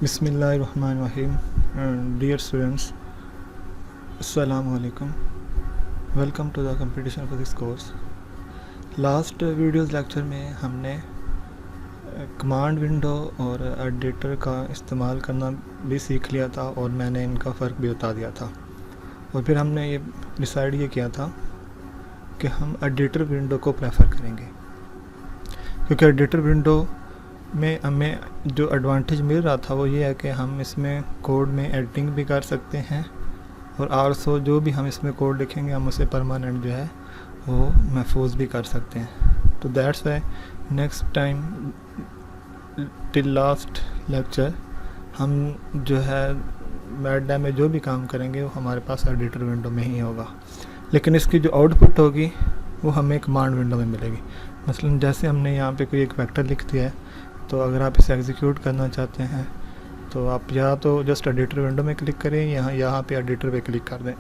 Bismillahirrahmanirrahim. Dear students, Assalamu alaikum. Welcome to the competition for this course. Last videos lecture में हमने command window और editor का इस्तेमाल करना भी सीख लिया था और मैंने इनका फ़र्क भी बता दिया था। और फिर हमने ये डिसाइड ये किया था कि हम एडिटर विंडो को प्रेफर करेंगे, क्योंकि एडिटर विंडो में हमें जो एडवांटेज मिल रहा था वो ये है कि हम इसमें कोड में एडिटिंग भी कर सकते हैं और आल्सो जो भी हम इसमें कोड लिखेंगे हम उसे परमानेंट जो है वो महफूज भी कर सकते हैं। तो that's why next time till last lecture हम जो है मैडा में जो भी काम करेंगे वो हमारे पास एडिटर विंडो में ही होगा, लेकिन इसकी जो आउटपुट होगी वो हमें कमांड विंडो में मिलेगी। मसलन जैसे हमने यहाँ पे कोई एक वेक्टर लिख दिया है, तो अगर आप इसे एग्जीक्यूट करना चाहते हैं तो आप या तो जस्ट एडिटर विंडो में क्लिक करें, यहाँ पे एडिटर पे क्लिक कर दें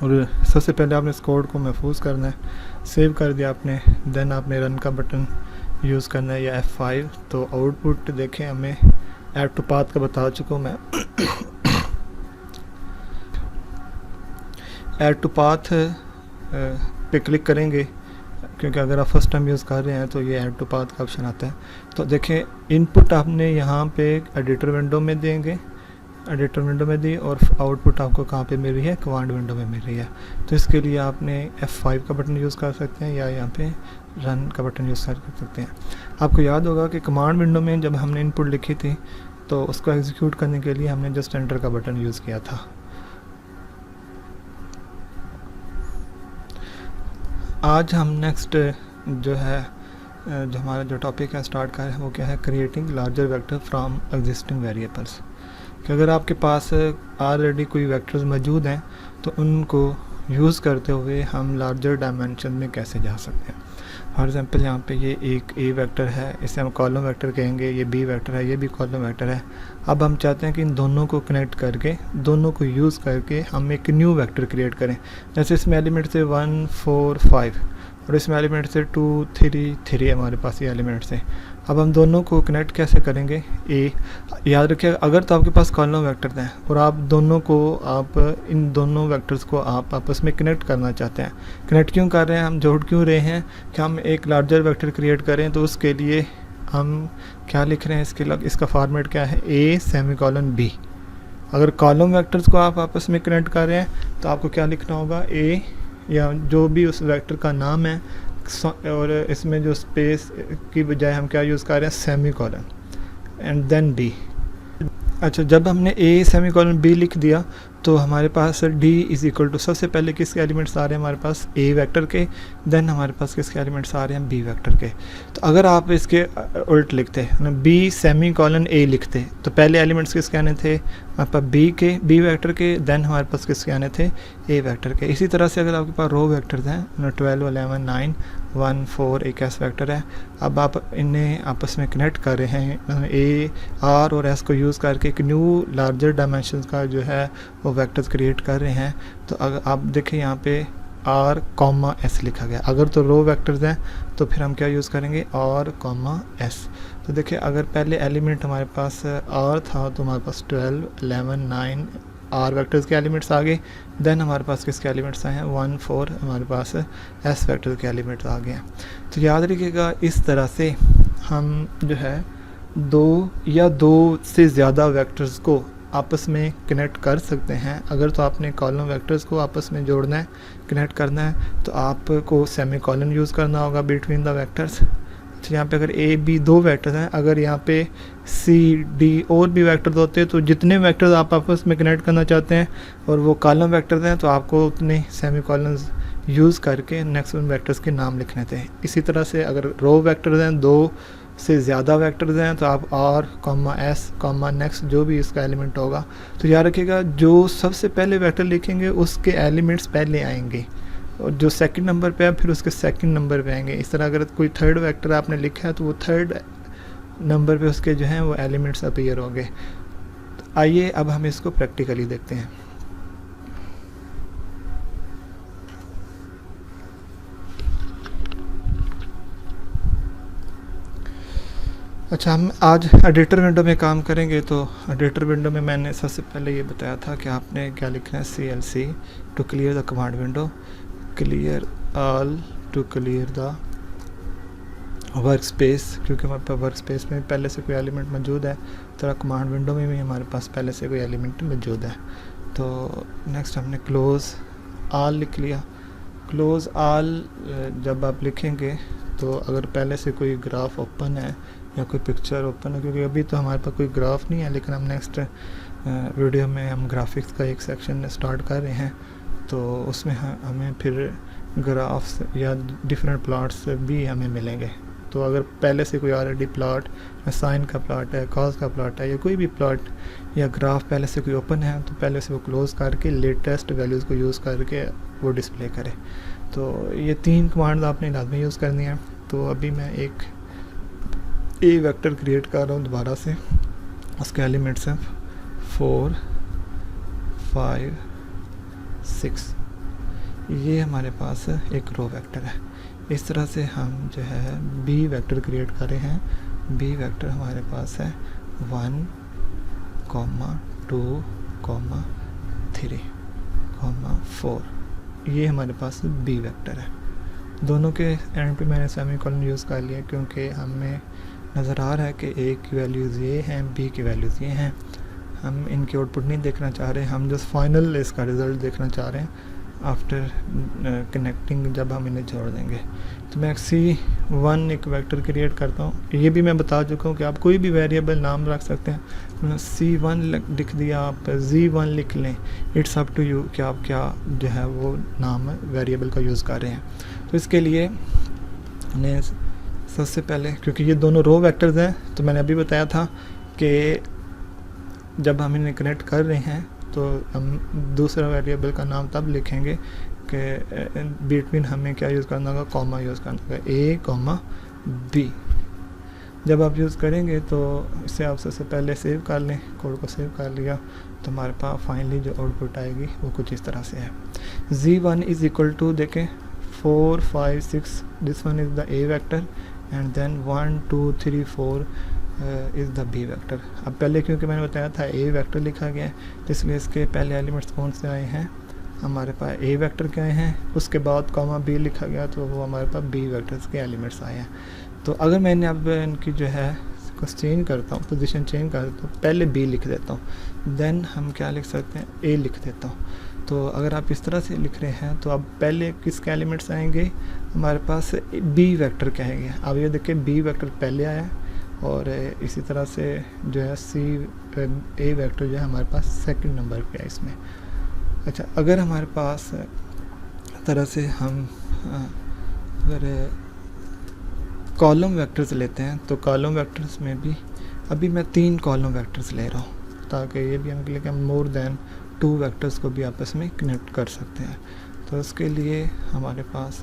और सबसे पहले आपने इस कोड को महफूज करना है। सेव कर दिया आपने, देन आपने रन का बटन यूज़ करना है या F5। तो आउटपुट देखें, हमें ऐड टू पाथ का बता चुका हूँ मैं। ऐड टू पाथ पे क्लिक करेंगे, क्योंकि अगर आप फर्स्ट टाइम यूज़ कर रहे हैं तो ये ऐड टू पाथ का ऑप्शन आता है। तो देखें, इनपुट आपने यहाँ पे एडिटर विंडो में देंगे, एडिटर विंडो में दी, और आउटपुट आपको कहाँ पे मिल रही है, कमांड विंडो में मिल रही है। तो इसके लिए आपने F5 का बटन यूज़ कर सकते हैं या यहाँ पे रन का बटन यूज़ कर सकते हैं। आपको याद होगा कि कमांड विंडो में जब हमने इनपुट लिखी थी तो उसको एग्जीक्यूट करने के लिए हमने जस्ट एंटर का बटन यूज़ किया था। आज हम नेक्स्ट जो हमारा जो टॉपिक है स्टार्ट कर रहे हैं वो क्या है, creating larger vector from existing variables. कि अगर आपके पास ऑलरेडी कोई वेक्टर्स मौजूद हैं तो उनको यूज़ करते हुए हम लार्जर डायमेंशन में कैसे जा सकते हैं। फॉर एग्जांपल यहाँ पे ये एक ए वेक्टर है, इसे हम कॉलम वेक्टर कहेंगे, ये बी वेक्टर है, ये भी कॉलम वेक्टर है। अब हम चाहते हैं कि इन दोनों को कनेक्ट करके, दोनों को यूज़ करके हम एक न्यू वेक्टर क्रिएट करें। जैसे इसमें एलिमेंट से 1 4 5 और इसमें एलिमेंट से 2 3 3 हमारे पास ये एलिमेंट्स हैं। अब हम दोनों को कनेक्ट कैसे करेंगे, ए याद रखिए, अगर तो आपके पास कॉलम वेक्टर्स हैं और आप इन दोनों वेक्टर्स को आप आपस में कनेक्ट करना चाहते हैं। कनेक्ट क्यों कर रहे हैं, हम जोड़ क्यों रहे हैं कि हम एक लार्जर वेक्टर क्रिएट करें, तो उसके लिए हम क्या लिख रहे हैं, इसका फॉर्मेट क्या है, ए सेमीकोलन बी। अगर कॉलम वेक्टर्स को आप आपस में कनेक्ट कर रहे हैं तो आपको क्या लिखना होगा, ए या जो भी उस वेक्टर का नाम है, और इसमें जो स्पेस की बजाय हम क्या यूज़ कर रहे हैं, सेमीकोलन एंड देन डी। अच्छा, जब हमने ए सेमीकोलन बी लिख दिया तो हमारे पास डी इज़ इक्वल टू, सबसे पहले किसके एलिमेंट्स आ रहे हैं हमारे पास, ए वेक्टर के, देन हमारे पास किसके एलिमेंट्स आ रहे हैं, बी वेक्टर के। तो अगर आप इसके उल्ट लिखते, बी सेमीकोलन ए लिखते, तो पहले एलिमेंट्स किसके आने थे हमारे पास, बी वेक्टर के, देन हमारे पास किसके आने थे, ए वेक्टर के। इसी तरह से अगर आपके पास रो वेक्टर्स हैं, 12 11 9 1 4 एक एस वेक्टर है। अब आप इन्हें आपस में कनेक्ट कर रहे हैं, ए आर और एस को यूज़ करके एक न्यू लार्जर डायमेंशन का जो है वो वेक्टर्स क्रिएट कर रहे हैं। तो अगर आप देखें यहाँ पे आर कॉमा एस लिखा गया। अगर तो रो वेक्टर्स हैं तो फिर हम क्या यूज़ करेंगे, आर कॉमा एस। तो देखिए, अगर पहले एलिमेंट हमारे पास आर था तो हमारे पास 12 11 9 आर वेक्टर्स के एलिमेंट्स आ गए। देन हमारे पास किसके एलिमेंट्स आए हैं, 1 4 हमारे पास एस वेक्टर के एलिमेंट्स आ गए हैं। तो याद रखिएगा, इस तरह से हम जो है दो या दो से ज़्यादा वेक्टर्स को आपस में कनेक्ट कर सकते हैं। अगर तो आपने कॉलम वेक्टर्स को आपस में जोड़ना है, कनेक्ट करना है, तो आपको सेमीकोलन यूज़ करना होगा बिटवीन द वेक्टर्स। तो यहाँ पे अगर ए बी दो वेक्टर्स हैं, अगर यहाँ पे सी डी और भी वेक्टर्स होते हैं, तो जितने वेक्टर्स आप आपस में कनेक्ट करना चाहते हैं और वो कॉलम वेक्टर्स हैं, तो आपको उतने सेमीकोलन्स यूज़ करके नेक्स्ट उन वेक्टर्स के नाम लिखने थे। इसी तरह से अगर रो वेक्टर्स हैं, दो से ज़्यादा वेक्टर्स हैं, तो आप R comma S comma next जो भी इसका एलिमेंट होगा। तो याद रखिएगा, जो सबसे पहले वेक्टर लिखेंगे उसके एलिमेंट्स पहले आएंगे, और जो सेकंड नंबर पे है फिर उसके सेकंड नंबर पे आएंगे। इस तरह अगर कोई थर्ड वेक्टर आपने लिखा है तो वो थर्ड नंबर पे उसके जो हैं वो एलिमेंट्स अपीयर होंगे। तो आइए अब हम इसको प्रैक्टिकली देखते हैं। अच्छा, हम आज एडिटर विंडो में काम करेंगे। तो एडिटर विंडो में मैंने सबसे पहले ये बताया था कि आपने क्या लिखना है, CLC to clear the command window, clear all to clear the work space, क्योंकि हमारे पास वर्क स्पेस में पहले से कोई एलिमेंट मौजूद है, तो कमांड विंडो में भी हमारे पास पहले से कोई एलिमेंट मौजूद है। तो नेक्स्ट हमने क्लोज़ ऑल लिख लिया। क्लोज़ ऑल जब आप लिखेंगे तो अगर पहले से कोई ग्राफ ओपन है या कोई पिक्चर ओपन है, क्योंकि अभी तो हमारे पास कोई ग्राफ नहीं है, लेकिन हम नेक्स्ट वीडियो में हम ग्राफिक्स का एक सेक्शन स्टार्ट कर रहे हैं, तो उसमें हमें फिर ग्राफ्स या डिफरेंट प्लॉट्स भी हमें मिलेंगे। तो अगर पहले से कोई ऑलरेडी प्लॉट, साइन का प्लॉट है, कॉस का प्लॉट है, या कोई भी प्लॉट या ग्राफ पहले से कोई ओपन है, तो पहले से वो क्लोज़ करके लेटेस्ट वैल्यूज़ को यूज़ करके वो डिस्प्ले करे। तो ये 3 कमांड आपने लाजमी यूज़ करनी है। तो अभी मैं एक ए वेक्टर क्रिएट कर रहा हूँ दोबारा से, उसके एलिमेंट्स हैं 4, 5, 6। ये हमारे पास एक रो वेक्टर है। इस तरह से हम जो है बी वेक्टर क्रिएट कर रहे हैं। बी वेक्टर हमारे पास है 1, 2, 3, 4। ये हमारे पास बी वेक्टर है। दोनों के एंड पे मैंने सेमीकोलन यूज़ कर लिया, क्योंकि हमें नज़र आ रहा है कि ए की वैल्यूज़ ये हैं, बी की वैल्यूज़ ये हैं। हम इनकी आउटपुट नहीं देखना चाह रहे, हम जस्ट फाइनल इसका रिज़ल्ट देखना चाह रहे हैं आफ्टर कनेक्टिंग, जब हम इन्हें जोड़ देंगे। तो मैं C1 एक वेक्टर क्रिएट करता हूँ। ये भी मैं बता चुका हूँ कि आप कोई भी वेरिएबल नाम रख सकते हैं। C1 लिख दिया, आप Z1 लिख लें, इट्स अप टू यू कि आप क्या जो है वो नाम वेरिएबल का यूज़ कर रहे हैं। तो इसके लिए हमने सबसे पहले, क्योंकि ये दोनों रो वेक्टर्स हैं, तो मैंने अभी बताया था कि जब हम इन्हें कनेक्ट कर रहे हैं तो हम दूसरा वेरिएबल का नाम तब लिखेंगे कि बिटवीन हमें क्या यूज़ करना होगा, कॉमा यूज़ करना होगा, A, B। जब आप यूज़ करेंगे तो इसे आप सबसे पहले सेव कर लें, कोड को सेव कर लिया, तो हमारे पास फाइनली जो आउटपुट आएगी वो कुछ इस तरह से है। Z1 इज़ इक्वल टू देखें 4, 5, 6, this one is the A vector and then 1, 2, 3, 4 is the B vector. अब पहले क्योंकि मैंने बताया था ए वेक्टर लिखा गया है, तो इसलिए इसके पहले एलिमेंट्स कौन से आए हैं, हमारे पास ए वेक्टर के आए हैं। उसके बाद कॉमा बी लिखा गया, तो वो हमारे पास बी वेक्टर्स के एलिमेंट्स आए हैं। तो अगर मैंने अब इनकी जो है कुछ चेंज करता हूँ, पोजीशन चेंज कर देता हूँ, पहले बी लिख देता हूँ, देन हम क्या लिख सकते हैं, ए लिख देता हूँ। तो अगर आप इस तरह से लिख रहे हैं तो अब पहले किसके एलिमेंट्स आएंगे, हमारे पास बी वेक्टर के आएंगे। अब ये देखिए बी वेक्टर पहले आया, और इसी तरह से जो है ए वेक्टर जो है हमारे पास सेकंड नंबर पे है इसमें। अच्छा, अगर हमारे पास तरह से हम अगर कॉलम वेक्टर्स लेते हैं, तो कॉलम वेक्टर्स में भी अभी मैं 3 कॉलम वेक्टर्स ले रहा हूँ, ताकि ये भी हम लेके मोर देन 2 वेक्टर्स को भी आपस में कनेक्ट कर सकते हैं। तो उसके लिए हमारे पास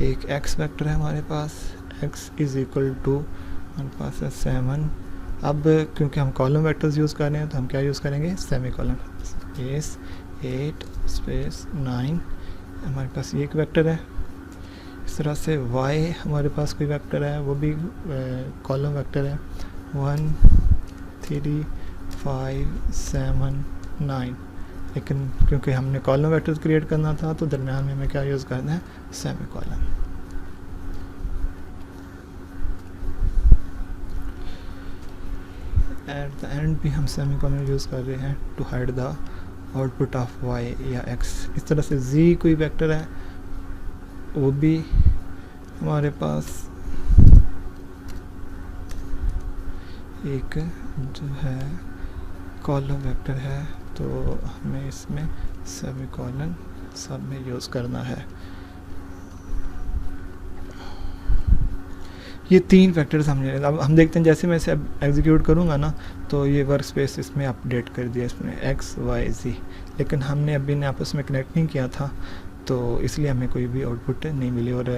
एक एक्स वेक्टर है, हमारे पास x इज़ इक्वल टू हमारे पास है 7। अब क्योंकि हम कॉलम वेक्टर्स यूज़ कर रहे हैं, तो हम क्या यूज़ करेंगे, सेमी कॉलम, स्पेस 8 स्पेस 9। हमारे पास ये एक वेक्टर है। इस तरह से y हमारे पास कोई वेक्टर है, वो भी कॉलम वेक्टर है, 1, 3, 5, 7, 9। लेकिन क्योंकि हमने कॉलम वेक्टर्स क्रिएट करना था, तो दरम्यान में हमें क्या यूज़ करना है, semicolon. At the end भी हम सेमीकोलन यूज़ कर रहे हैं to hide the output of y या x। इस तरह से z कोई वेक्टर है, वो भी हमारे पास एक जो है कॉलम वेक्टर है, तो हमें इसमें सेमीकोलन सब में यूज़ करना है। ये 3 फैक्टर्स हमने, अब हम देखते हैं जैसे मैं इसे एग्जीक्यूट करूँगा ना, तो ये वर्क स्पेस इसमें अपडेट कर दिया इसमें x, y, z। लेकिन हमने अभी ने आपस में कनेक्ट नहीं किया था, तो इसलिए हमें कोई भी आउटपुट नहीं मिली। और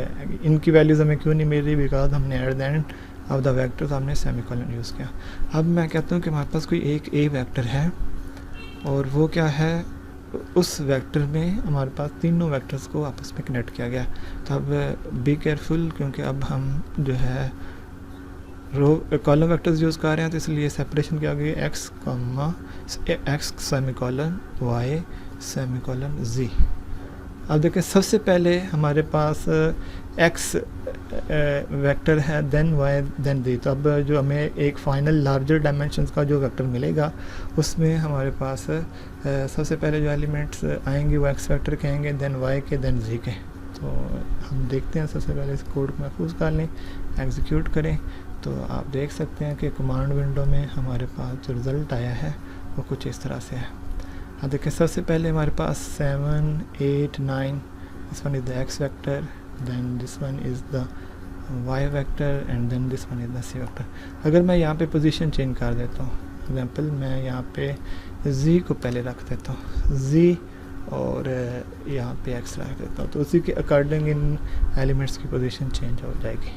इनकी वैल्यूज़ हमें क्यों नहीं मिल रही, बिकॉज हमने eight the end of the vectors हमने सेमीकोलन यूज़ किया। अब मैं कहता हूँ कि हमारे पास कोई एक ए वेक्टर है, और वो क्या है, उस वेक्टर में हमारे पास तीनों वेक्टर्स को आपस में कनेक्ट किया गया। तो अब बी केयरफुल, क्योंकि अब हम जो है रो कॉलम वेक्टर्स यूज़ कर रहे हैं तो इसलिए सेपरेशन क्या होगी, एक्स सेमीकोलन वाई सेमीकोलन जी। अब देखें सबसे पहले हमारे पास एक्स वेक्टर है, देन वाई देन जी। तो अब जो हमें एक फाइनल लार्जर डायमेंशंस का जो वेक्टर मिलेगा उसमें हमारे पास सबसे पहले जो एलिमेंट्स आएंगे वो एक्स वेक्टर के आएंगे, देन वाई के, देन जी के। तो हम देखते हैं, सबसे पहले इस कोड को महफूज कर लें, एग्जीक्यूट करें। तो आप देख सकते हैं कि कमांड विंडो में हमारे पास जो रिज़ल्ट आया है वो कुछ इस तरह से है। अब देखिए सबसे पहले हमारे पास 7 8 9, this one is the X vector, then this one is the Y vector and then this one is the C vector. अगर मैं यहाँ पे पोजीशन चेंज कर देता हूँ, एग्जांपल मैं यहाँ पे जी को पहले रख देता हूँ, जी, और यहाँ पे एक्स रख देता हूँ, तो उसी के अकॉर्डिंग इन एलिमेंट्स की पोजीशन चेंज हो जाएगी।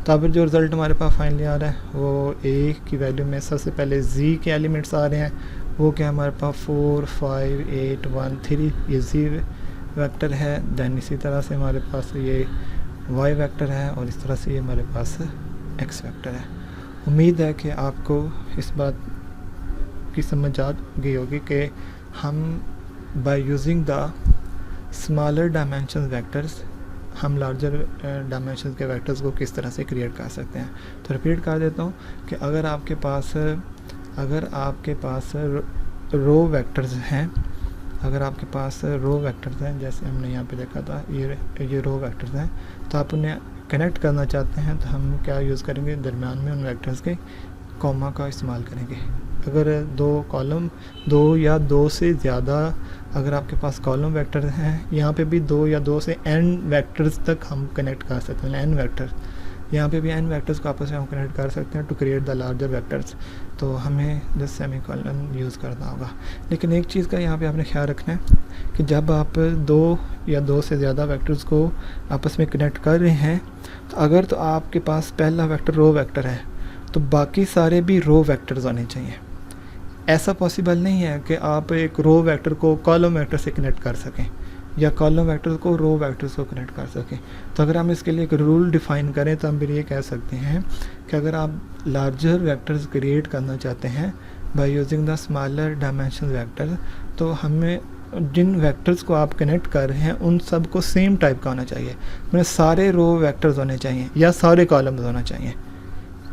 तो अब जो रिज़ल्ट हमारे पास फाइनली आ रहा है वो ए की वैल्यू में सबसे पहले जी के एलिमेंट्स आ रहे हैं, वो क्या हमारे पास 4 5 8 1 3 ये जी वेक्टर है। देन इसी तरह से हमारे पास ये वाई वेक्टर है और इस तरह से ये हमारे पास एक्स वेक्टर है। उम्मीद है कि आपको इस बात की समझ आ गई होगी कि हम by using the smaller dimension vectors हम लार्जर डायमेंशन के वेक्टर्स को किस तरह से क्रिएट कर सकते हैं। तो रिपीट कर देता हूँ कि अगर आपके पास रो वेक्टर्स हैं, अगर आपके पास रो वेक्टर्स हैं, जैसे हमने यहाँ पे देखा था ये रो वेक्टर्स हैं, तो आप उन्हें कनेक्ट करना चाहते हैं तो हम क्या यूज़ करेंगे, दरम्यान में उन वेक्टर्स के कॉमा का इस्तेमाल करेंगे। अगर दो या दो से ज़्यादा अगर आपके पास कॉलम वेक्टर हैं, यहाँ पे भी 2 या 2 से n वेक्टर्स तक हम कनेक्ट कर सकते हैं, n वेक्टर, यहाँ पे भी n वेक्टर्स को आपस में हम कनेक्ट कर सकते हैं to create the larger vectors. तो हमें जस्ट सेमीकोलन यूज़ करना होगा। लेकिन एक चीज़ का यहाँ पे आपने ख्याल रखना है कि जब आप 2 या 2 से ज़्यादा वेक्टर्स को आपस में कनेक्ट कर रहे हैं, तो अगर तो आपके पास पहला वेक्टर रो वेक्टर है तो बाकी सारे भी रो वेक्टर्स होने चाहिए। ऐसा पॉसिबल नहीं है कि आप एक रो वेक्टर को कॉलम वेक्टर से कनेक्ट कर सकें या कॉलम वेक्टर को रो वेक्टर्स को कनेक्ट कर सकें। तो अगर हम इसके लिए एक रूल डिफ़ाइन करें तो हम फिर ये कह सकते हैं कि अगर आप लार्जर वेक्टर्स क्रिएट करना चाहते हैं by using the smaller dimension vector, तो हमें जिन वेक्टर्स को आप कनेक्ट कर रहे हैं उन सब को सेम टाइप का होना चाहिए, मतलब सारे रो वेक्टर्स होने चाहिए या सारे कॉलम्स होना चाहिए।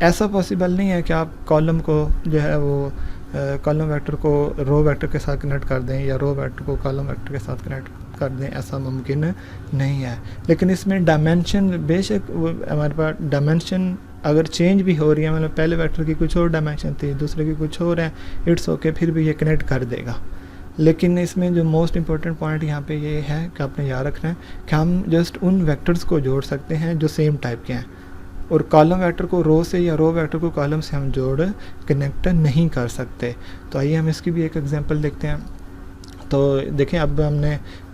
ऐसा पॉसिबल नहीं है कि आप कॉलम को जो है वो कॉलम वेक्टर को रो वेक्टर के साथ कनेक्ट कर दें या रो वेक्टर को कॉलम वेक्टर के साथ कनेक्ट कर दें, ऐसा मुमकिन नहीं है। लेकिन इसमें डायमेंशन, बेशक हमारे पास डायमेंशन अगर चेंज भी हो रही है, मतलब पहले वेक्टर की कुछ और डायमेंशन थी, दूसरे की कुछ और है, इट्स ओके, फिर भी ये कनेक्ट कर देगा। लेकिन इसमें जो मोस्ट इम्पोर्टेंट पॉइंट यहाँ पे ये है कि आपने याद रखना है कि हम जस्ट उन वेक्टर्स को जोड़ सकते हैं जो सेम टाइप के हैं, और कॉलम वेक्टर को रो से या रो वेक्टर को कॉलम से हम जोड़ कनेक्ट नहीं कर सकते। तो आइए हम इसकी भी एक एग्जांपल देखते हैं। तो देखें, अब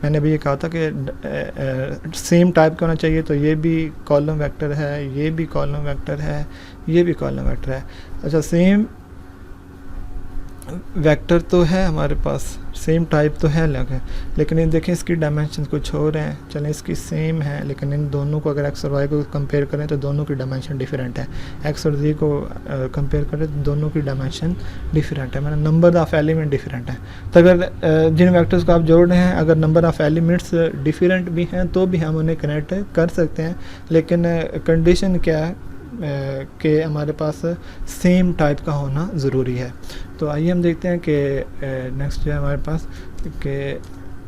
मैंने भी ये कहा था कि सेम टाइप का होना चाहिए, तो ये भी कॉलम वेक्टर है, ये भी कॉलम वेक्टर है, ये भी कॉलम वेक्टर है। अच्छा, सेम वेक्टर तो है हमारे पास, सेम टाइप तो है, लेकिन ये देखें इसकी डायमेंशन कुछ और हैं। चलें, इसकी सेम है लेकिन इन दोनों को अगर एक्स और वाई को कंपेयर करें तो दोनों की डायमेंशन डिफरेंट है। एक्स और जी को कंपेयर करें तो दोनों की डायमेंशन डिफरेंट है, मतलब नंबर ऑफ़ एलिमेंट डिफरेंट है। तो अगर जिन वेक्टर्स को आप जोड़ रहे हैं अगर नंबर ऑफ़ एलिमेंट्स डिफरेंट भी हैं तो भी हम उन्हें कनेक्ट कर सकते हैं, लेकिन कंडीशन क्या है कि हमारे पास सेम टाइप का होना ज़रूरी है। तो आइए हम देखते हैं कि नेक्स्ट जो है हमारे पास कि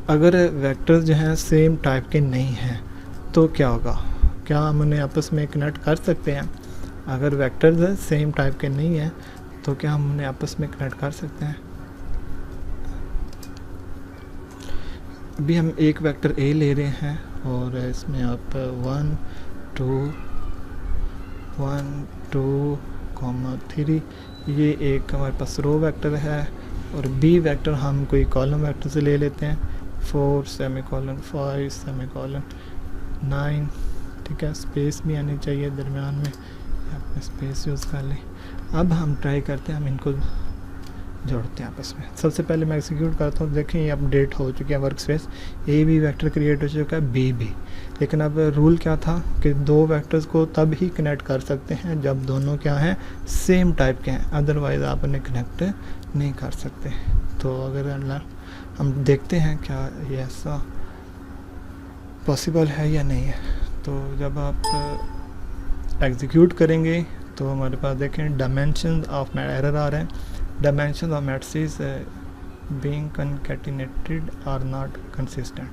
अगर वेक्टर्स जो हैं सेम टाइप के नहीं हैं तो क्या होगा, क्या हम उन्हें आपस में कनेक्ट कर सकते हैं। अगर वेक्टर्स सेम टाइप के नहीं हैं तो क्या हम उन्हें आपस में कनेक्ट कर सकते हैं। अभी हम एक वेक्टर ए ले रहे हैं और इसमें आप 1 2 3 ये एक हमारे पास रो वेक्टर है, और बी वेक्टर हम कोई कॉलम वेक्टर से ले लेते हैं 4 सेमीकोलन 5 सेमीकोलन 9, ठीक है। स्पेस भी आनी चाहिए दरमियान में, अपने स्पेस यूज़ कर लें। अब हम ट्राई करते हैं, हम इनको जोड़ते हैं आपस में। सबसे पहले मैं एग्जीक्यूट करता हूँ, देखें ये अपडेट हो चुके हैं वर्क स्पेस, ए भी वेक्टर क्रिएट हो चुका है, बी भी। लेकिन अब रूल क्या था कि दो वेक्टर्स को तब ही कनेक्ट कर सकते हैं जब दोनों क्या हैं, सेम टाइप के हैं, अदरवाइज़ आप उन्हें कनेक्ट नहीं कर सकते। तो अगर हम देखते हैं क्या ये ऐसा पॉसिबल है या नहीं है। तो जब आप एग्जीक्यूट करेंगे तो हमारे पास देखें डायमेंशन ऑफ एरर आ रहे हैं, dimension of matrices being concatenated are not consistent,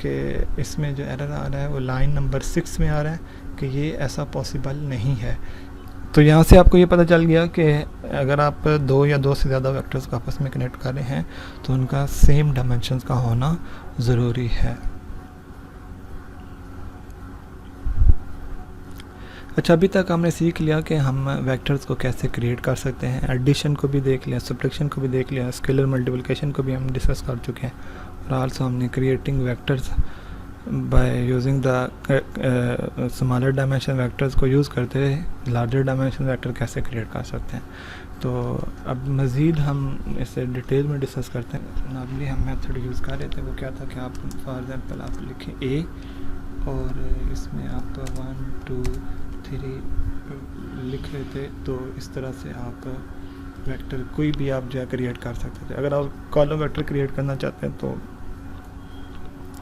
कि इसमें जो एरर आ रहा है वो लाइन नंबर 6 में आ रहा है कि ये ऐसा पॉसिबल नहीं है। तो यहाँ से आपको ये पता चल गया कि अगर आप दो या दो से ज़्यादा वेक्टर्स को आपस में कनेक्ट कर रहे हैं तो उनका सेम डायमेंशंस का होना ज़रूरी है। अच्छा, अभी तक हमने सीख लिया कि हम वेक्टर्स को कैसे क्रिएट कर सकते हैं, एडिशन को भी देख लिया, सब्ट्रैक्शन को भी देख लिया, स्केलर मल्टीप्लिकेशन को भी हम डिस्कस कर चुके हैं, और आल्सो हमने creating vectors by using the smaller dimension vectors को यूज़ करते हुए लार्जर डायमेंशन वेक्टर कैसे क्रिएट कर सकते हैं। तो अब मज़ीद हम इसे डिटेल में डिस्कस करते हैं। नॉर्मली हम मेथड यूज़ कर रहे थे, वो क्या था कि आप फॉर एग्जांपल आप लिखें ए और इसमें आप 1 2 3 लिख रहे थे, तो इस तरह से आप वेक्टर कोई भी आप जो है क्रिएट कर सकते थे। अगर आप कॉलम वेक्टर क्रिएट करना चाहते हैं तो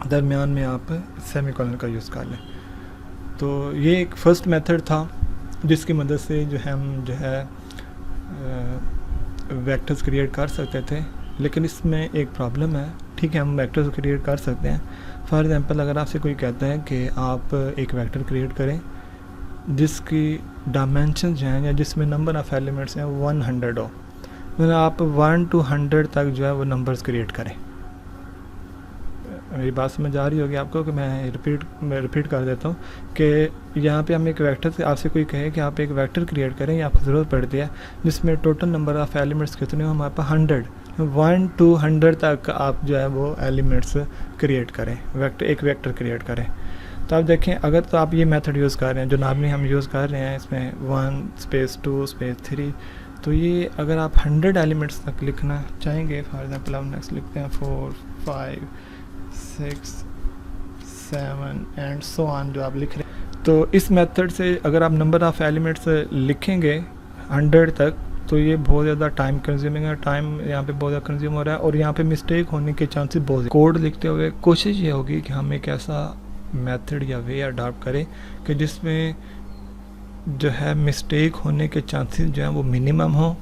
दरमियान में आप सेमीकोलन का यूज़ कर लें। तो ये एक फ़र्स्ट मेथड था जिसकी मदद से जो है हम जो है वेक्टर्स क्रिएट कर सकते थे। लेकिन इसमें एक प्रॉब्लम है। ठीक है, हम वेक्टर्स क्रिएट कर सकते हैं। फॉर एग्जांपल अगर आपसे कोई कहता है कि आप एक वेक्टर क्रिएट करें जिसकी डायमेंशन जो हैं या जिसमें नंबर ऑफ़ एलिमेंट्स हैं 100 हो, मतलब आप 1 to 100 तक जो है वो नंबर्स क्रिएट करें। मेरी बात समझ आ रही होगी आपको कि मैं रिपीट कर देता हूँ कि यहाँ पे हम एक वेक्टर से आपसे कोई कहे कि आप एक वेक्टर क्रिएट करें, या आपको ज़रूरत पड़ती है जिसमें टोटल नंबर ऑफ़ एलिमेंट्स कितने हो, हमारे पास 100 to 100 तक आप जो है वो एलिमेंट्स क्रिएट करें, एक वेक्टर क्रिएट करें। तो आप देखें, अगर तो आप ये मेथड यूज़ कर रहे हैं जो नॉर्मली हम यूज़ कर रहे हैं, इसमें 1 स्पेस 2 स्पेस 3, तो ये अगर आप 100 एलिमेंट्स तक लिखना चाहेंगे, फॉर एग्जांपल हम नेक्स्ट लिखते हैं 4 5 6 7 एंड सो ऑन जो आप लिख रहे हैं, तो इस मेथड से अगर आप नंबर ऑफ़ एलिमेंट्स लिखेंगे 100 तक तो ये बहुत ज़्यादा टाइम कंज्यूमिंग है, टाइम यहाँ पे बहुत ज़्यादा कंज्यूम हो रहा है और यहाँ पे मिस्टेक होने के चांसेस बहुत। कोड लिखते हुए कोशिश ये होगी कि हम एक ऐसा मेथड या वे अडॉप्ट करें कि जिसमें जो है मिस्टेक होने के चांसेस जो हैं वो मिनिमम हो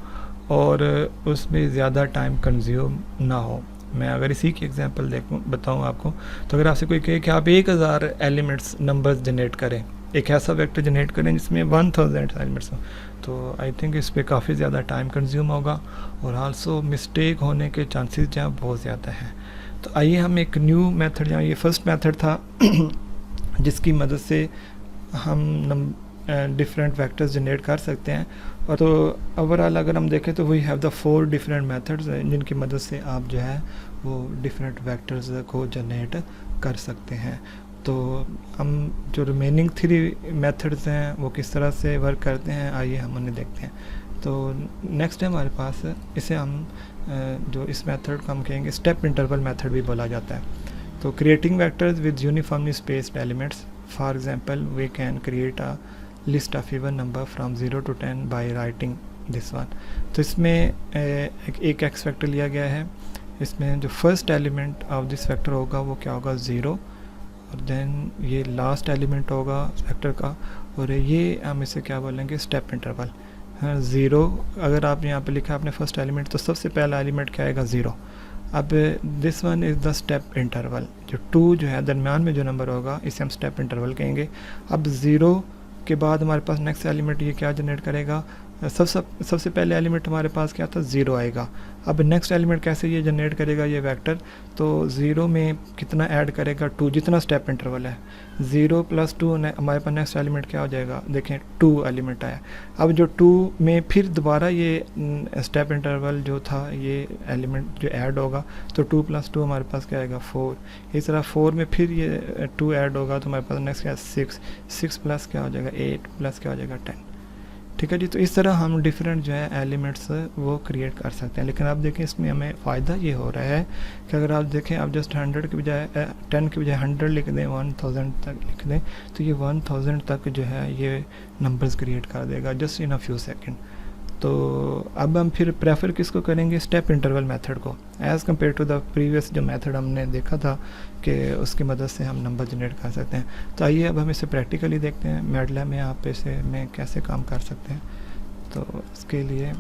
और उसमें ज़्यादा टाइम कंज्यूम ना हो। मैं अगर इसी की एग्जांपल बताऊं आपको, तो अगर आपसे कोई कहे कि आप 1000 एलिमेंट्स नंबर्स जनरेट करें, एक ऐसा वेक्टर जनरेट करें जिसमें 1000 एलिमेंट्स हो, तो आई थिंक इस पर काफ़ी ज़्यादा टाइम कंज्यूम होगा और आल्सो मिस्टेक होने के चांसेस जो हैं बहुत ज़्यादा हैं। तो आइए हम एक न्यू मेथड, जहाँ ये फर्स्ट मेथड था जिसकी मदद से हम डिफरेंट वेक्टर्स जनरेट कर सकते हैं। और तो ओवरऑल अगर हम देखें तो we have the 4 different methods जिनकी मदद से आप जो है वो डिफरेंट वेक्टर्स को जनरेट कर सकते हैं। तो हम जो रिमेनिंग 3 मेथड्स हैं वो किस तरह से वर्क करते हैं, आइए हम उन्हें देखते हैं। तो नेक्स्ट है हमारे पास, इसे हम जो इस मेथड को हम कहेंगे स्टेप इंटरवल मेथड भी बोला जाता है। तो creating vectors with uniformly spaced elements, for example we can create a list of even number from 0 to 10 by writing this one. तो इसमें एक एक्स वेक्टर लिया गया है, इसमें जो first element of this vector होगा वो क्या होगा 0, और देन ये लास्ट एलिमेंट होगा वेक्टर का, और ये हम इसे क्या बोलेंगे स्टेप इंटरवल। 0 अगर आप यहाँ पे लिखा है आपने फर्स्ट एलिमेंट, तो सबसे पहला एलिमेंट क्या आएगा 0। अब this one is the step interval, जो 2 जो है दरम्यान में जो नंबर होगा इसे हम स्टेप इंटरवल कहेंगे। अब 0 के बाद हमारे पास नेक्स्ट एलिमेंट ये क्या जनरेट करेगा, सबसे पहले एलिमेंट हमारे पास क्या था 0 आएगा। अब नेक्स्ट एलिमेंट कैसे ये जनरेट करेगा ये वेक्टर, तो 0 में कितना ऐड करेगा 2, जितना स्टेप इंटरवल है 0 + 2 हमारे पास नेक्स्ट एलिमेंट क्या हो जाएगा, देखें 2 एलिमेंट आया। अब जो 2 में फिर दोबारा ये स्टेप इंटरवल जो था ये एलिमेंट जो ऐड होगा, तो 2 + 2 हमारे पास क्या आएगा 4। इस तरह 4 में फिर ये 2 ऐड होगा तो हमारे पास नेक्स्ट क्या 6 + क्या हो जाएगा 8 + क्या हो जाएगा 10। ठीक है जी। तो इस तरह हम डिफरेंट जो है एलिमेंट्स वो क्रिएट कर सकते हैं। लेकिन आप देखें इसमें हमें फ़ायदा ये हो रहा है कि अगर आप देखें, आप जस्ट 100 के बजाय 10 के बजाय 100 लिख दें, 1000 तक लिख दें, तो ये 1000 तक जो है ये नंबर्स क्रिएट कर देगा just in a few second. तो अब हम फिर प्रेफर किसको करेंगे, स्टेप इंटरवल मेथड को, as compare to the previous जो मेथड हमने देखा था कि उसकी मदद से हम नंबर जनरेट कर सकते हैं। तो आइए अब हम इसे प्रैक्टिकली देखते हैं मैटलैब में आप इसे में कैसे काम कर सकते हैं। तो इसके लिए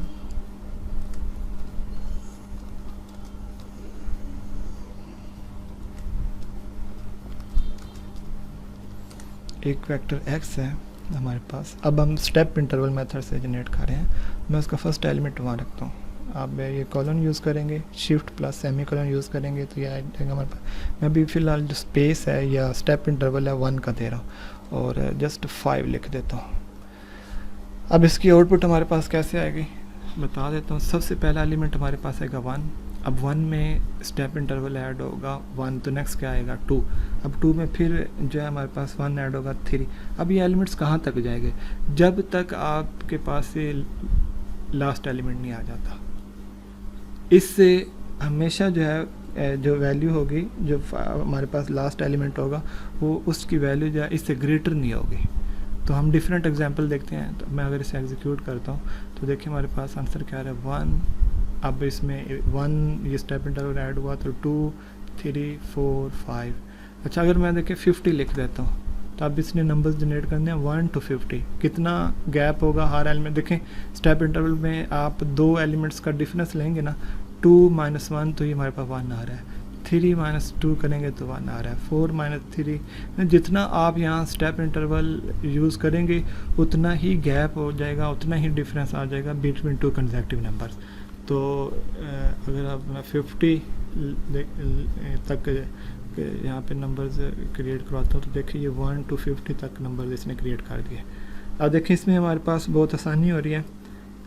एक वेक्टर x है हमारे पास। अब हम स्टेप इंटरवल मेथड से जनरेट कर रहे हैं। मैं उसका फर्स्ट एलिमेंट वहाँ रखता हूँ। आप ये कॉलन यूज़ करेंगे, shift plus semi colon use करेंगे तो ये आ जाएगा हमारे पास। मैं अभी फ़िलहाल जो स्पेस है या स्टेप इंटरवल है 1 का दे रहा हूँ और जस्ट 5 लिख देता हूँ। अब इसकी आउटपुट हमारे पास कैसे आएगी बता देता हूँ। सबसे पहला एलिमेंट हमारे पास आएगा 1। अब 1 में स्टेप इंटरवल ऐड होगा 1, तो नेक्स्ट क्या आएगा 2। अब 2 में फिर जो है हमारे पास 1 ऐड होगा 3। अब ये एलिमेंट्स कहाँ तक जाएंगे, जब तक आपके पास से लास्ट एलिमेंट नहीं आ जाता। इससे हमेशा जो है जो वैल्यू होगी, जो हमारे पास लास्ट एलिमेंट होगा, वो उसकी वैल्यू जो है इससे ग्रेटर नहीं होगी। तो हम डिफरेंट एग्जांपल देखते हैं। तो मैं अगर इसे एग्जीक्यूट करता हूँ तो देखिए हमारे पास आंसर क्या आ रहा है 1। अब इसमें 1 ये स्टेप इंटरवल ऐड हुआ तो 2, 3, 4, 5। अच्छा अगर मैं देखिए 50 लिख देता हूँ तो अब इसने नंबर्स जनरेट करने हैं 1 to 50। कितना गैप होगा हर एलिमेंट। देखें स्टेप इंटरवल में आप 2 एलिमेंट्स का डिफरेंस लेंगे ना, 2 - 1 तो ये हमारे पास 1 आ रहा है, 3 - 2 करेंगे तो 1 आ रहा है, 4 - 3। जितना आप यहाँ स्टेप इंटरवल यूज़ करेंगे उतना ही गैप हो जाएगा, उतना ही डिफरेंस आ जाएगा बिटवीन 2 कंसेक्यूटिव नंबर्स। तो अगर आप 50 तक यहाँ पे नंबर्स क्रिएट करवाता हूँ तो देखिए ये 1 to 50 तक नंबर्स इसने क्रिएट कर दिए। अब देखिए इसमें हमारे पास बहुत आसानी हो रही है,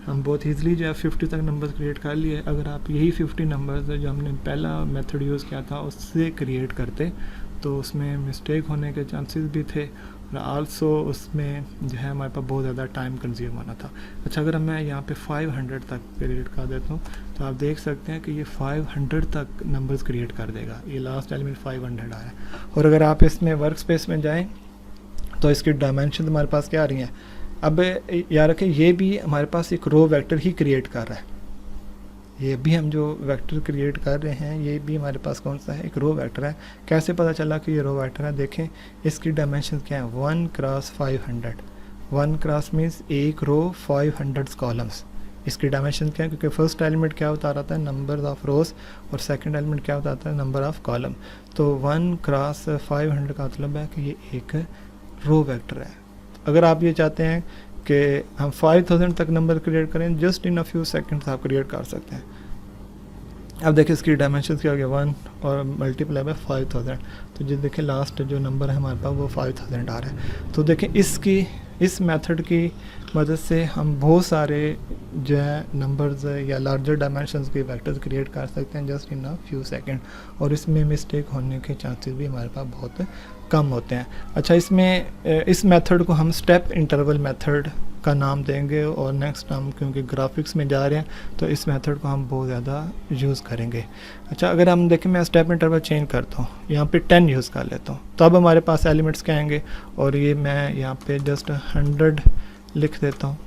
हम बहुत ईजिली जो है 50 तक नंबर्स क्रिएट कर लिए। अगर आप यही 50 नंबर्स जो हमने पहला मेथड यूज़ किया था उससे क्रिएट करते तो उसमें मिस्टेक होने के चांसेस भी थे और आल्सो उसमें जो है हमारे पास बहुत ज़्यादा टाइम कंज्यूम होना था। अच्छा अगर मैं यहाँ पे 500 तक क्रिएट कर देता हूँ तो आप देख सकते हैं कि ये 500 तक नंबर्स क्रिएट कर देगा। ये लास्ट एलिमेंट 500 आया। और अगर आप इसमें वर्क स्पेस में जाएँ तो इसकी डायमेंशन हमारे पास क्या आ रही हैं। अब याद रखें ये भी हमारे पास एक रो वेक्टर ही क्रिएट कर रहा है। ये भी हम जो वेक्टर क्रिएट कर रहे हैं ये भी हमारे पास कौन सा है, एक रो वेक्टर है। कैसे पता चला कि ये रो वेक्टर है, देखें इसकी डायमेंशन क्या है 1 क्रॉस 500। 1 क्रॉस मीन्स एक रो 500 कॉलम्स। इसकी डायमेंशन क्या है, क्योंकि फर्स्ट एलिमेंट क्या होता रहता है नंबर ऑफ रोज और सेकंड एलिमेंट क्या होता है नंबर ऑफ कॉलम। तो 1 क्रॉस 500 का मतलब है कि ये एक रो वेक्टर है। अगर आप ये चाहते हैं कि हम 5000 तक नंबर क्रिएट करें just in a few seconds आप क्रिएट कर सकते हैं। अब देखिए इसकी डायमेंशन क्या हो गया 1 और मल्टीप्लाई बाय 5000। तो जो देखिए लास्ट जो नंबर है हमारे पास वो 5000 आ रहा है। तो देखिए इस मेथड की मदद से हम बहुत सारे जो है नंबर्स या लार्जर डायमेंशंस के वेक्टर्स क्रिएट कर सकते हैं just in a few second, और इसमें मिस्टेक होने के चांसेस भी हमारे पास बहुत कम होते हैं। अच्छा इसमें इस मेथड को हम स्टेप इंटरवल मेथड का नाम देंगे और नेक्स्ट हम क्योंकि ग्राफिक्स में जा रहे हैं तो इस मेथड को हम बहुत ज़्यादा यूज़ करेंगे। अच्छा अगर हम देखें मैं स्टेप इंटरवल चेंज करता हूँ, यहाँ पे 10 यूज़ कर लेता हूँ तो अब हमारे पास एलिमेंट्स क्या आएंगे और ये मैं यहाँ पे जस्ट 100 लिख देता हूँ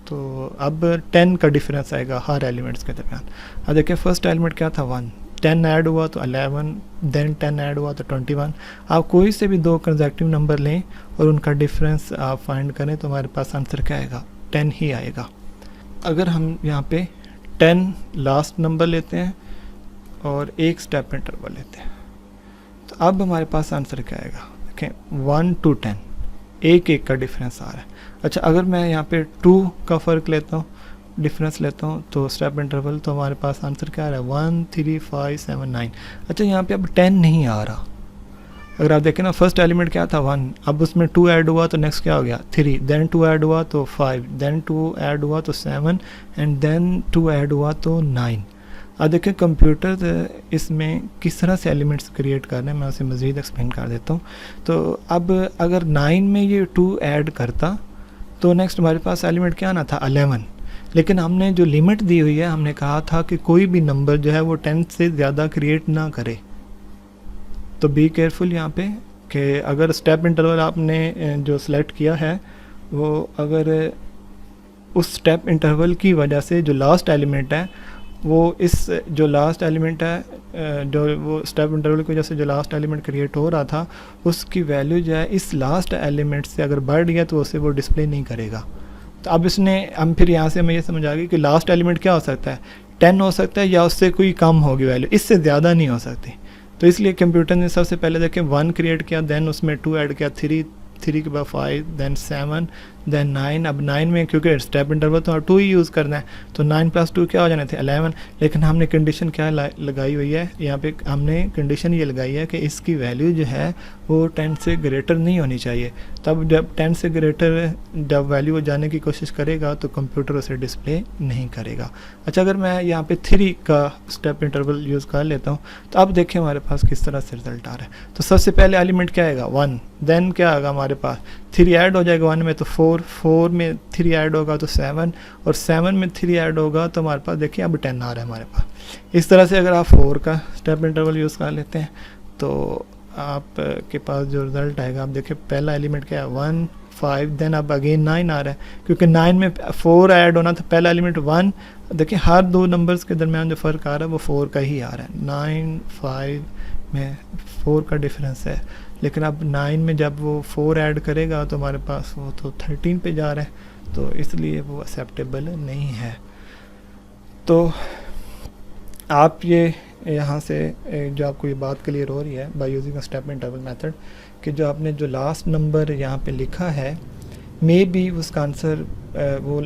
तो अब 10 का डिफरेंस आएगा हर एलिमेंट्स के दरमियान। अब देखिए फर्स्ट एलिमेंट क्या था 1, 10 ऐड हुआ तो 11, देन 10 ऐड हुआ तो 21। आप कोई से भी 2 कंसेक्यूटिव नंबर लें और उनका डिफरेंस आप फाइंड करें तो हमारे पास आंसर क्या आएगा 10 ही आएगा। अगर हम यहाँ पे 10 लास्ट नंबर लेते हैं और एक स्टेप इंटरवल लेते हैं तो अब हमारे पास आंसर क्या आएगा, देखें 1 to 10 एक का डिफरेंस आ रहा है। अच्छा अगर मैं यहाँ पे 2 का फ़र्क लेता हूँ, डिफरेंस लेता हूँ तो स्टेप इंटरवल तो हमारे पास आंसर क्या आ रहा है 1, 3, 5, 7, 9। अच्छा यहाँ पे अब 10 नहीं आ रहा। अगर आप देखें ना फर्स्ट एलिमेंट क्या था 1, अब उसमें 2 ऐड हुआ तो नेक्स्ट क्या हो गया 3, देन 2 ऐड हुआ तो 5, देन 2 ऐड हुआ तो 7 एंड देन 2 ऐड हुआ तो 9। अब देखिए कंप्यूटर इसमें किस तरह से एलिमेंट्स क्रिएट कर रहे हैं, मैं उसे मज़ीद एक्सप्लेन कर देता हूँ। तो अब अगर 9 में ये 2 ऐड करता तो नेक्स्ट हमारे पास एलिमेंट क्या आना था 11, लेकिन हमने जो लिमिट दी हुई है हमने कहा था कि कोई भी नंबर जो है वो 10 से ज़्यादा क्रिएट ना करे। तो बी केयरफुल यहाँ पे कि अगर स्टेप इंटरवल आपने जो सिलेक्ट किया है वो अगर उस स्टेप इंटरवल की वजह से जो लास्ट एलिमेंट है वो इस जो लास्ट एलिमेंट है जो वो स्टेप इंटरवल की वजह से जो लास्ट एलिमेंट क्रिएट हो रहा था उसकी वैल्यू जो है इस लास्ट एलिमेंट से अगर बढ़ गया तो उसे वो डिस्प्ले नहीं करेगा। तो अब इसने हम फिर यहाँ से हमें ये समझ आ गई कि लास्ट एलिमेंट क्या हो सकता है 10 हो सकता है या उससे कोई कम होगी वैल्यू, इससे ज़्यादा नहीं हो सकती। तो इसलिए कंप्यूटर ने सबसे पहले देखें 1 क्रिएट किया, देन उसमें 2 ऐड किया, 3 के बाद 5, देन 7, देन 9। अब 9 में क्योंकि स्टेप इंटरवल तो 2 ही यूज़ करना है तो 9 + 2 क्या हो जाने थे 11। लेकिन हमने कंडीशन क्या लगाई हुई है यहाँ पे, हमने कंडीशन ये लगाई है कि इसकी वैल्यू जो है वो 10 से ग्रेटर नहीं होनी चाहिए। तब जब 10 से ग्रेटर जब वैल्यू जाने की कोशिश करेगा तो कंप्यूटर उसे डिस्प्ले नहीं करेगा। अच्छा, अगर मैं यहाँ पे 3 का स्टेप इंटरवल यूज़ कर लेता हूँ तो अब देखिए हमारे पास किस तरह से रिजल्ट आ रहा है। तो सबसे पहले एलिमेंट क्या आएगा 1, देन क्या आएगा हमारे पास 3 ऐड हो जाएगा 1 में तो 4 में 3 ऐड होगा तो 7 और 7 में 3 ऐड होगा तो हमारे पास देखिए अब 10 आ रहा है हमारे पास। इस तरह से अगर आप 4 का स्टेप इंटरवल यूज़ कर लेते हैं तो आपके पास जो रिज़ल्ट आएगा, आप देखिए पहला एलिमेंट क्या है 1, 5, देन अब अगेन 9 आ रहा है क्योंकि 9 में 4 ऐड होना था, पहला एलिमेंट 1। देखिए हर दो नंबर्स के दरमियान जो फ़र्क आ रहा है वो 4 का ही आ रहा है। 9, 5 में 4 का डिफरेंस है, लेकिन अब 9 में जब वो 4 ऐड करेगा तो हमारे पास वो तो 13 पे जा रहा है, तो इसलिए वो एक्सेप्टेबल नहीं है। तो आप ये यहाँ से जो आपको ये बात क्लियर हो रही है by using a step interval method कि जो आपने जो लास्ट नंबर यहाँ पे लिखा है मे बी उसका आंसर वो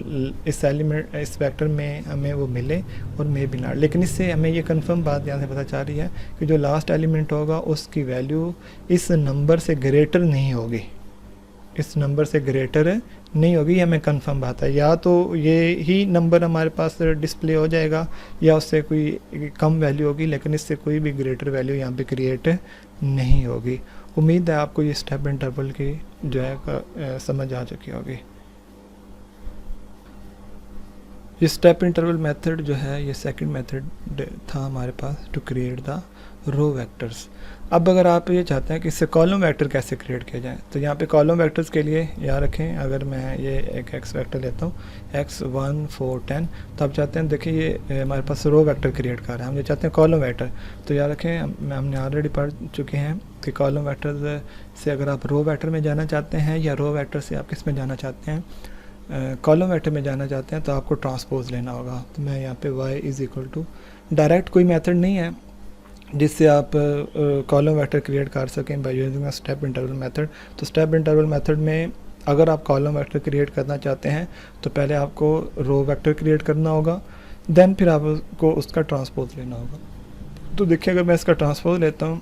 इस एलिमेंट इस वेक्टर में हमें वो मिले और मे बी नॉट, लेकिन इससे हमें ये कंफर्म बात यहाँ से पता चल रही है कि जो लास्ट एलिमेंट होगा उसकी वैल्यू इस नंबर से ग्रेटर नहीं होगी, इस नंबर से ग्रेटर नहीं होगी, ये हमें कंफर्म बात है। या तो ये ही नंबर हमारे पास डिस्प्ले हो जाएगा या उससे कोई कम वैल्यू होगी, लेकिन इससे कोई भी ग्रेटर वैल्यू यहाँ पे क्रिएट नहीं होगी। उम्मीद है आपको ये स्टेप इंटरवल की जो है समझ आ चुकी होगी। ये स्टेप इंटरवल मेथड जो है ये सेकंड मेथड था हमारे पास to create the row vectors. अब अगर आप ये चाहते हैं कि इससे कॉलम वेक्टर कैसे क्रिएट किया जाए तो यहाँ पे कॉलम वेक्टर्स के लिए याद रखें, अगर मैं ये एक एक्स वेक्टर लेता हूँ x 1 4 10, तो आप चाहते हैं देखिए ये हमारे पास रो वेक्टर क्रिएट कर रहा है, हम ये चाहते हैं कॉलम वेक्टर। तो याद रखें हमने ऑलरेडी पढ़ चुके हैं कि कॉलम वेक्टर से अगर आप रो वेक्टर में जाना चाहते हैं या रो वेक्टर से आप किस में जाना चाहते हैं, कॉलम वेक्टर में जाना चाहते हैं तो आपको ट्रांसपोज लेना होगा। तो मैं यहाँ पे y = डायरेक्ट कोई मेथड नहीं है जिससे आप कॉलम वेक्टर क्रिएट कर सकें by using a step interval method. तो स्टेप इंटरवल मेथड में अगर आप कॉलम वेक्टर क्रिएट करना चाहते हैं तो पहले आपको रो वेक्टर क्रिएट करना होगा, देन फिर आपको उसका ट्रांसपोज लेना होगा। तो देखिए अगर मैं इसका ट्रांसपोज लेता हूँ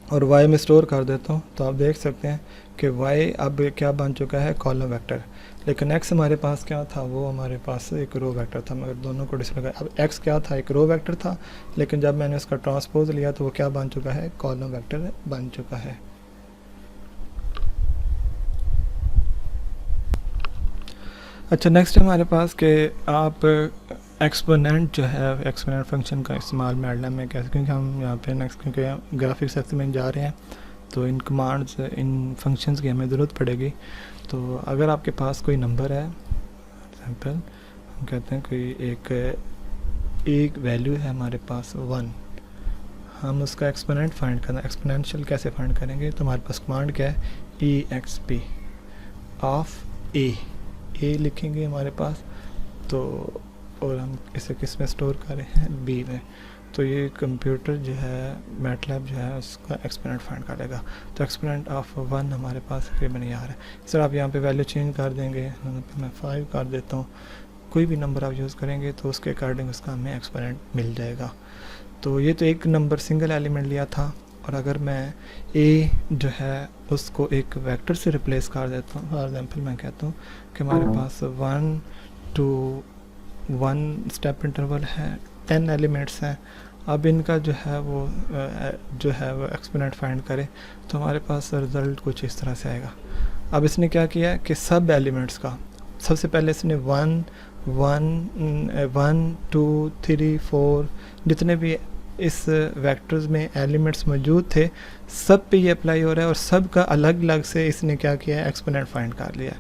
और y में स्टोर कर देता हूँ तो आप देख सकते हैं कि y अब क्या बन चुका है कॉलम वेक्टर, लेकिन x हमारे पास क्या था वो हमारे पास एक रो वेक्टर था। मगर दोनों को डिस्प्ले कर, अब x क्या था एक रो वेक्टर था, लेकिन जब मैंने उसका ट्रांसपोज लिया तो वो क्या बन चुका है कॉलम वेक्टर बन चुका है। अच्छा, नेक्स्ट हमारे पास कि आप एक्सपोनेंट जो है एक्सपोनेंट फंक्शन का इस्तेमाल मैडलैब में कैसे, क्योंकि हम यहाँ पे नेक्स्ट क्योंकि ग्राफिक्स सेक्शन में जा रहे हैं तो इन कमांड्स इन फंक्शंस की हमें ज़रूरत पड़ेगी। तो अगर आपके पास कोई नंबर है, एग्जांपल हम कहते हैं कोई एक वैल्यू है हमारे पास 1, हम उसका एक्सपोनेंट फाइंड करना, एक्सपोनेंशियल कैसे फाइंड करेंगे तो हमारे पास कमांड क्या है exp ऑफ a लिखेंगे हमारे पास तो, और हम इसे किस में स्टोर कर रहे हैं b में। तो ये कंप्यूटर जो है मैटलैब जो है उसका एक्सपोनेंट फाइंड करेगा। तो एक्सपोनेंट ऑफ 1 हमारे पास तकरीबन ये आ रहा है। सर आप यहाँ पे वैल्यू चेंज कर देंगे, मैं 5 कर देता हूँ, कोई भी नंबर आप यूज़ करेंगे तो उसके अकॉर्डिंग उसका हमें एक्सपोनेंट मिल जाएगा। तो ये तो एक नंबर सिंगल एलिमेंट लिया था, और अगर मैं a जो है उसको एक वेक्टर से रिप्लेस कर देता हूँ, फॉर एग्जांपल मैं कहता हूँ कि हमारे पास 1 to 1 स्टेप इंटरवल है, 10 एलिमेंट्स हैं। अब इनका जो है वो एक्सपोनेंट फाइंड करें तो हमारे पास रिज़ल्ट कुछ इस तरह से आएगा। अब इसने क्या किया है कि सब एलिमेंट्स का सबसे पहले इसने 1 1 2 3 4 जितने भी इस वेक्टर्स में एलिमेंट्स मौजूद थे सब पे ये अप्लाई हो रहा है और सब का अलग अलग से इसने क्या किया है, एक्सपोनेंट फाइंड कर लिया।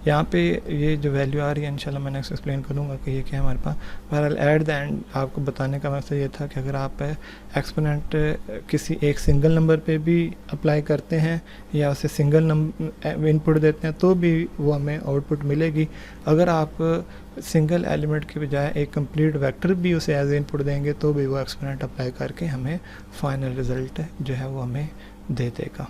यहाँ पे ये जो वैल्यू आ रही है इंशाल्लाह मैं नेक्स्ट एक्सप्लेन करूँगा कि ये क्या है हमारे पास। बहरहाल एट द एंड आपको बताने का मकसद ये था कि अगर आप एक्सपोनेंट किसी एक सिंगल नंबर पे भी अप्लाई करते हैं या उसे सिंगल नंबर इनपुट देते हैं तो भी वो हमें आउटपुट मिलेगी। अगर आप सिंगल एलिमेंट के बजाय एक कंप्लीट वेक्टर भी उसे एज इनपुट देंगे तो भी वो एक्सपोनेंट अप्लाई करके हमें फाइनल रिज़ल्ट जो है वो हमें दे देगा।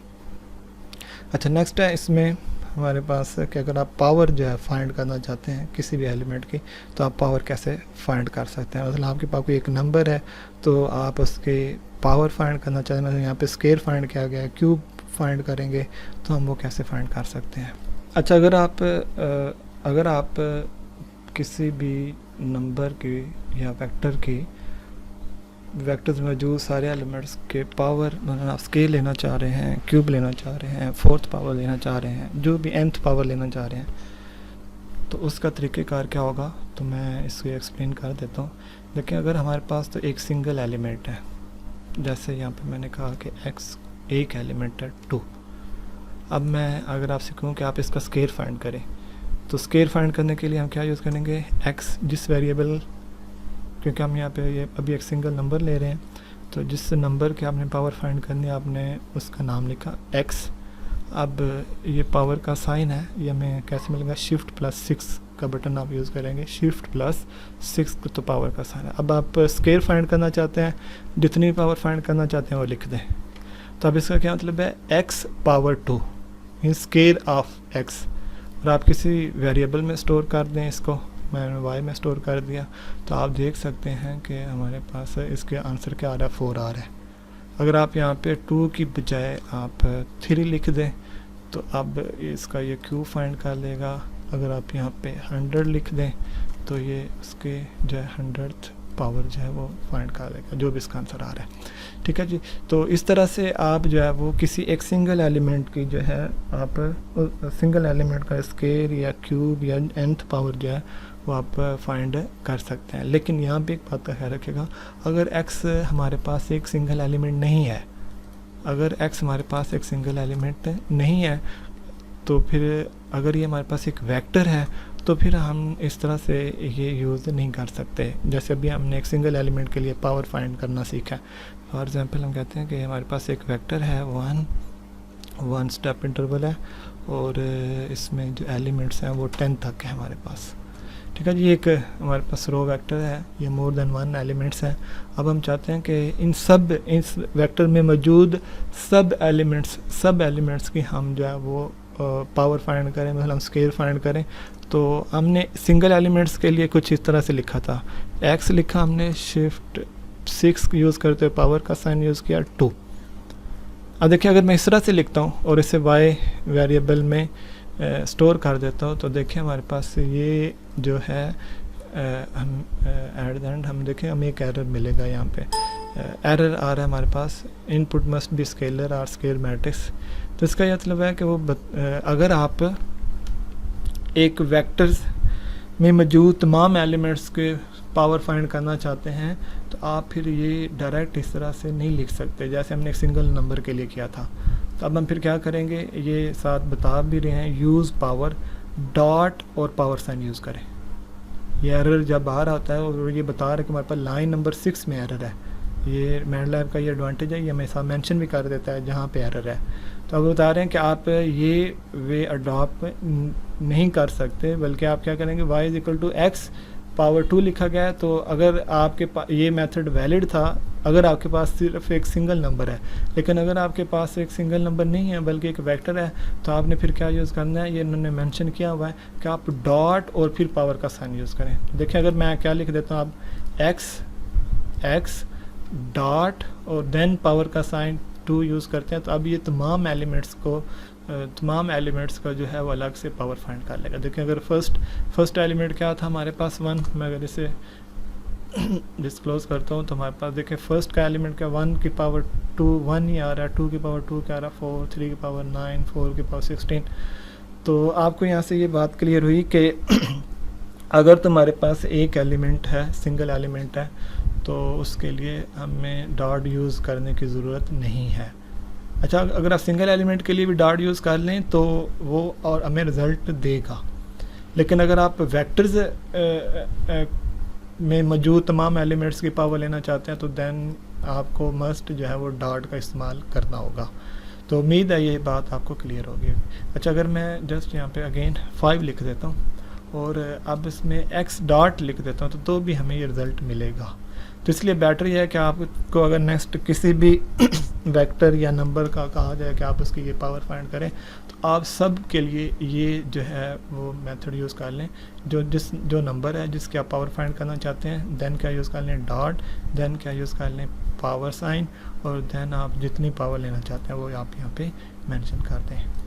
अच्छा, नेक्स्ट है इसमें हमारे पास कि अगर आप पावर जो है फाइंड करना चाहते हैं किसी भी एलिमेंट की तो आप पावर कैसे फाइंड कर सकते हैं। मतलब आपके पास कोई एक नंबर है तो आप उसके पावर फाइंड करना चाहते हैं, मतलब यहाँ पे स्केयर फाइंड किया गया है, क्यूब फाइंड करेंगे तो हम वो कैसे फाइंड कर सकते हैं। अच्छा, अगर आप किसी भी नंबर की या वेक्टर की वेक्टर्स मौजूद सारे एलिमेंट्स के पावर मतलब आप स्केल लेना चाह रहे हैं, क्यूब लेना चाह रहे हैं, फोर्थ पावर लेना चाह रहे हैं, जो भी nth पावर लेना चाह रहे हैं तो उसका तरीक़ेकार क्या होगा तो मैं इसको एक्सप्लेन कर देता हूँ। देखिए, अगर हमारे पास तो एक सिंगल एलिमेंट है, जैसे यहाँ पे मैंने कहा कि x एक एलिमेंट है 2। अब मैं अगर आपसे कहूँ कि आप इसका स्केयर फाइंड करें तो स्केयर फाइंड करने के लिए हम क्या यूज़ करेंगे, x जिस वेरिएबल, क्योंकि हम यहाँ पे ये अभी एक सिंगल नंबर ले रहे हैं तो जिस नंबर के आपने पावर फाइंड करनी है आपने उसका नाम लिखा x। अब ये पावर का साइन है, ये हमें कैसे मिलेगा, शिफ्ट प्लस 6 का बटन आप यूज़ करेंगे, शिफ्ट प्लस 6 तो पावर का साइन है। अब आप स्केयर फाइंड करना चाहते हैं, जितनी पावर फाइंड करना चाहते हैं वो लिख दें। तो अब इसका क्या मतलब है, x power 2 mean square of x। और आप किसी वेरिएबल में स्टोर कर दें, इसको मैंने y में स्टोर कर दिया तो आप देख सकते हैं कि हमारे पास इसके आंसर क्या आ रहा है, 4 आ रहा है। अगर आप यहाँ पे 2 की बजाय आप 3 लिख दें तो अब इसका ये क्यूब फाइंड कर लेगा। अगर आप यहाँ पे 100 लिख दें तो ये उसके जो है 100th पावर जो है वो फाइंड कर लेगा, जो भी इसका आंसर आ रहा है। ठीक है जी, तो इस तरह से आप जो है वो किसी एक सिंगल एलिमेंट की जो है आप सिंगल एलिमेंट का स्केयर या क्यूब या nth पावर जो है वो आप फाइंड कर सकते हैं। लेकिन यहाँ पे एक बात का ख्याल रखिएगा, अगर x हमारे पास एक सिंगल एलिमेंट नहीं है, अगर x हमारे पास एक सिंगल एलिमेंट नहीं है तो फिर अगर ये हमारे पास एक वेक्टर है तो फिर हम इस तरह से ये यूज़ नहीं कर सकते। जैसे अभी हमने एक सिंगल एलिमेंट के लिए पावर फाइंड करना सीखा है। फॉर एग्जांपल हम कहते हैं कि हमारे पास एक वेक्टर है, 1 स्टेप इंटरवल है और इसमें जो एलिमेंट्स हैं वो 10 तक है हमारे पास। ठीक है जी, एक हमारे पास रो वेक्टर है, ये मोर देन 1 एलिमेंट्स हैं। अब हम चाहते हैं कि इस वेक्टर में मौजूद सब एलिमेंट्स की हम जो है वो पावर फाइंड करें, मतलब हम स्केयर फाइंड करें। तो हमने सिंगल एलिमेंट्स के लिए कुछ इस तरह से लिखा था, x लिखा हमने, शिफ्ट 6 यूज़ करते हुए पावर का साइन यूज़ किया 2। अब देखिए, अगर मैं इस तरह से लिखता हूँ और इसे y वेरिएबल में स्टोर कर देता हूँ तो देखिए हमारे पास ये जो है हम एट द एंड हम देखें हमें एक एरर मिलेगा। यहाँ पे एरर आ रहा है हमारे पास, इनपुट मस्ट बी स्केलर और स्केयर मैट्रिक्स। तो इसका यह मतलब है कि वो अगर आप एक वेक्टर्स में मौजूद तमाम एलिमेंट्स के पावर फाइंड करना चाहते हैं तो आप फिर ये डायरेक्ट इस तरह से नहीं लिख सकते जैसे हमने एक सिंगल नंबर के लिए किया था। तो अब हम फिर क्या करेंगे, ये साथ बता भी रहे हैं, यूज़ पावर डॉट और पावर साइन यूज़ करें। ये एरर जब बाहर आता है और ये बता रहा है कि हमारे पास लाइन नंबर 6 में एरर है। ये मैटलैब का ये एडवांटेज है, ये हमें साथ मेंशन भी कर देता है जहाँ पे एरर है। तो अब बता रहे हैं कि आप ये वे अडॉप्ट नहीं कर सकते, बल्कि आप क्या करेंगे, y is equal to x power 2 लिखा गया है। तो अगर आपके पास ये मेथड वैलिड था अगर आपके पास सिर्फ एक सिंगल नंबर है, लेकिन अगर आपके पास एक सिंगल नंबर नहीं है बल्कि एक वेक्टर है तो आपने फिर क्या यूज़ करना है, ये इन्होंने मेंशन किया हुआ है कि आप डॉट और फिर पावर का साइन यूज़ करें। देखिए, अगर मैं क्या लिख देता हूँ, आप x डॉट और देन पावर का साइन 2 यूज़ करते हैं तो अब ये तमाम एलिमेंट्स का जो है वो अलग से पावर फाइंड कर लेगा। देखिए, अगर फर्स्ट एलिमेंट क्या था हमारे पास 1, मैं अगर इसे डिस्क्लोज करता हूँ तो हमारे पास देखिए फर्स्ट का एलिमेंट क्या 1 की पावर 2 1 ही आ रहा है, 2 की पावर 2 क्या आ रहा है 4, 3 की पावर 9, 4 की पावर 16। तो आपको यहाँ से ये बात क्लियर हुई कि अगर तुम्हारे पास एक एलिमेंट है, सिंगल एलिमेंट है, तो उसके लिए हमें डॉट यूज़ करने की ज़रूरत नहीं है। अच्छा, अगर आप सिंगल एलिमेंट के लिए भी डॉट यूज़ कर लें तो वो और हमें रिज़ल्ट देगा, लेकिन अगर आप वेक्टर्स में मौजूद तमाम एलिमेंट्स की पावर लेना चाहते हैं तो देन आपको मस्ट जो है वो डॉट का इस्तेमाल करना होगा। तो उम्मीद है ये बात आपको क्लियर होगी। अच्छा, अगर मैं जस्ट यहाँ पे अगेन 5 लिख देता हूँ और अब इसमें x डॉट लिख देता हूँ तो भी हमें ये रिज़ल्ट मिलेगा। तो इसलिए बेटर यह है कि आपको अगर नेक्स्ट किसी भी वेक्टर या नंबर का कहा जाए कि आप उसकी ये पावर फाइंड करें, तो आप सब के लिए ये जो है वो मेथड यूज़ कर लें। जो नंबर है जिसकी आप पावर फाइंड करना चाहते हैं, देन क्या यूज़ कर लें डॉट, देन क्या यूज़ कर लें पावर साइन, और देन आप जितनी पावर लेना चाहते हैं वो आप यहाँ पे मेंशन कर दें।